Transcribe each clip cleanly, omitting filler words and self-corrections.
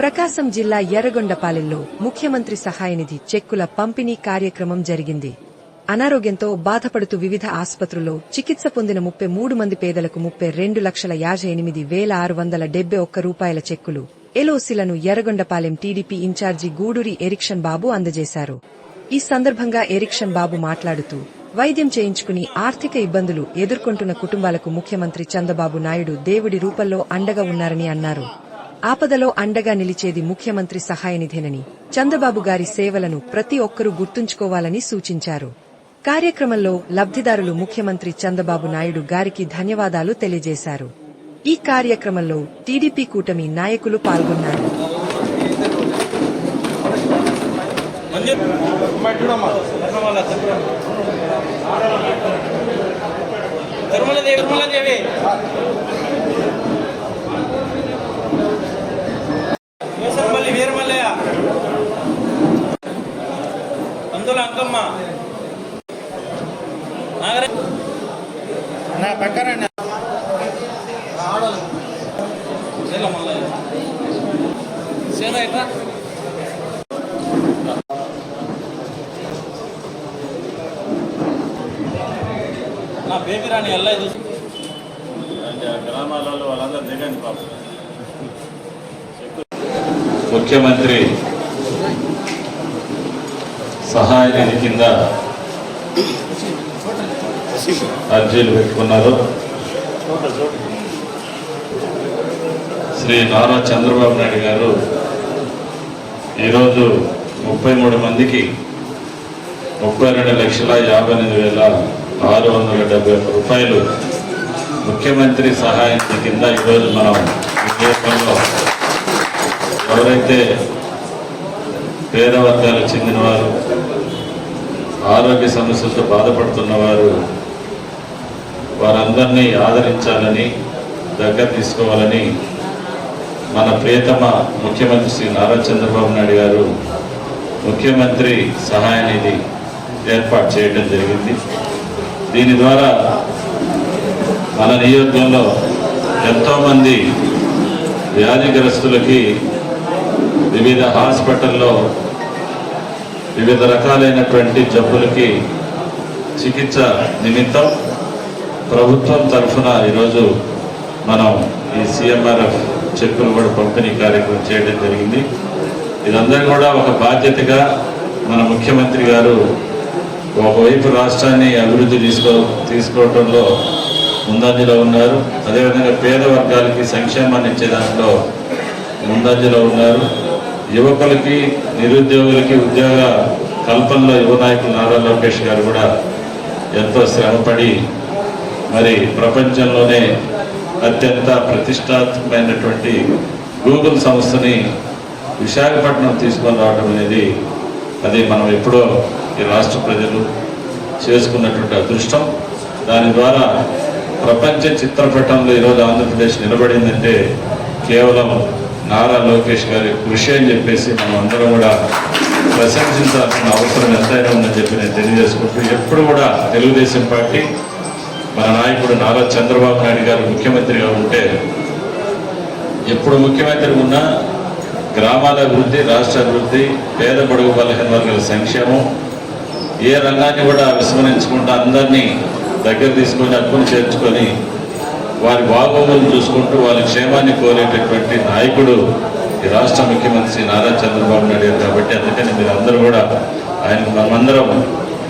ప్రకాశం జిల్లా ఎర్రగొండపాలెంలో ముఖ్యమంత్రి సహాయనిధి చెక్కుల పంపిణీ కార్యక్రమం జరిగింది. అనారోగ్యంతో బాధపడుతూ వివిధ ఆసుపత్రుల్లో చికిత్స పొందిన 33 మంది పేదలకు 32,58,671 రూపాయల చెక్కులు, ఎల్ఓసీలను ఎర్రగొండపాలెం టీడీపీ ఇన్ఛార్జి గూడూరి ఎరిక్షన్ బాబు అందజేశారు. ఈ సందర్భంగా ఎరిక్షన్ బాబు మాట్లాడుతూ వైద్యం చేయించుకుని ఆర్థిక ఇబ్బందులు ఎదుర్కొంటున్న కుటుంబాలకు ముఖ్యమంత్రి చంద్రబాబు నాయుడు దేవుడి రూపంలో అండగా ఉన్నారని అన్నారు. ఆపదలో అండగా నిలిచేది ముఖ్యమంత్రి సహాయనిధేనని, చంద్రబాబు గారి సేవలను ప్రతి ఒక్కరూ గుర్తుంచుకోవాలని సూచించారు. కార్యక్రమంలో లబ్ధిదారులు ముఖ్యమంత్రి చంద్రబాబు నాయుడు గారికి ధన్యవాదాలు తెలియజేశారు. ఈ కార్యక్రమంలో టీడీపీ కూటమి నాయకులు పాల్గొన్నారు. నా పక్కన నా బేబీ రాని ఎలా గ్రామాలలో వాళ్ళందరూ దిగండి పాపం. ముఖ్యమంత్రి సహాయ నిధి కింద అర్జీలు పెట్టుకున్నారు. శ్రీ నారా చంద్రబాబు నాయుడు గారు ఈరోజు 33 మందికి 32,58,671 రూపాయలు ముఖ్యమంత్రి సహాయ నిధి కింద ఈరోజు మనం విజయపంలో ఎవరైతే పేద వర్గాలకు చెందినవారు, ఆరోగ్య సమస్యలతో బాధపడుతున్నవారు, వారందరినీ ఆదరించాలని, దగ్గర తీసుకోవాలని మన ప్రియతమ ముఖ్యమంత్రి శ్రీ నారా చంద్రబాబు నాయుడు గారు ముఖ్యమంత్రి సహాయ నిధి ఏర్పాటు చేయడం జరిగింది. దీని ద్వారా మన నియోజకంలో ఎంతోమంది వ్యాధిగ్రస్తులకి వివిధ హాస్పిటల్లో వివిధ రకాలైనటువంటి జబ్బులకి చికిత్స నిమిత్తం ప్రభుత్వం తరఫున ఈరోజు మనం ఈ CMRF చెక్కులు కూడా పంపిణీ కార్యక్రమం చేయడం జరిగింది. ఇదందరూ కూడా ఒక బాధ్యతగా మన ముఖ్యమంత్రి గారు ఒకవైపు రాష్ట్రాన్ని అభివృద్ధి తీసుకోవడంలో ముందంజలో ఉన్నారు. అదేవిధంగా పేద వర్గాలకి సంక్షేమాన్ని ఇచ్చే దాంట్లో ముందంజలో ఉన్నారు. యువకులకి, నిరుద్యోగులకి ఉద్యోగ కల్పనలో యువ నాయకులు నారా లోకేష్ గారు కూడా ఎంతో శ్రమపడి మరి ప్రపంచంలోనే అత్యంత ప్రతిష్టాత్మకమైనటువంటి గూగుల్ సంస్థని విశాఖపట్నం తీసుకొని రావడం అనేది అది మనం ఎప్పుడో ఈ రాష్ట్ర ప్రజలు చేసుకున్నటువంటి అదృష్టం. దాని ద్వారా ప్రపంచ చిత్రపటంలో ఈరోజు ఆంధ్రప్రదేశ్ నిలబడిందంటే కేవలం నారా లోకేష్ గారి కృషి అని చెప్పేసి మనం అందరం కూడా ప్రశంసించాల్సిన అవసరం ఎంతైనా ఉందని చెప్పి నేను తెలియజేసుకుంటూ, ఎప్పుడు కూడా తెలుగుదేశం పార్టీ మన నాయకుడు నారా చంద్రబాబు నాయుడు గారు ముఖ్యమంత్రిగా ఉంటే ఎప్పుడు ముఖ్యమంత్రి ఉన్నా గ్రామాల అభివృద్ధి, రాష్ట్ర అభివృద్ధి, పేద బడుగు బలహీన వర్గాల సంక్షేమం, ఏ రంగాన్ని కూడా విస్మరించకుండా అందరినీ దగ్గర తీసుకొని హక్కును చేర్చుకొని వారి బాగోగులను చూసుకుంటూ వారి క్షేమాన్ని కోరేటటువంటి నాయకుడు ఈ రాష్ట్ర ముఖ్యమంత్రి నారా చంద్రబాబు నాయుడు గారు. కాబట్టి అందుకని మీరు అందరూ కూడా ఆయనకు మనమందరం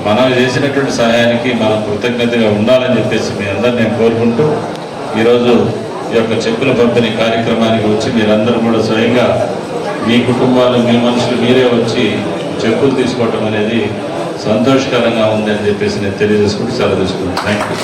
మనం చేసినటువంటి సహాయానికి మనం కృతజ్ఞతగా ఉండాలని చెప్పేసి మీ అందరూ నేను కోరుకుంటూ ఈరోజు ఈ యొక్క చెక్కుల పంపిణీ కార్యక్రమానికి వచ్చి మీరందరూ కూడా స్వయంగా మీ కుటుంబాలు, మీ మనుషులు మీరే వచ్చి చెక్కులు తీసుకోవటం అనేది సంతోషకరంగా ఉందని చెప్పేసి నేను తెలియజేసుకుంటూ సెలవు తీసుకుంటాను. Thank you.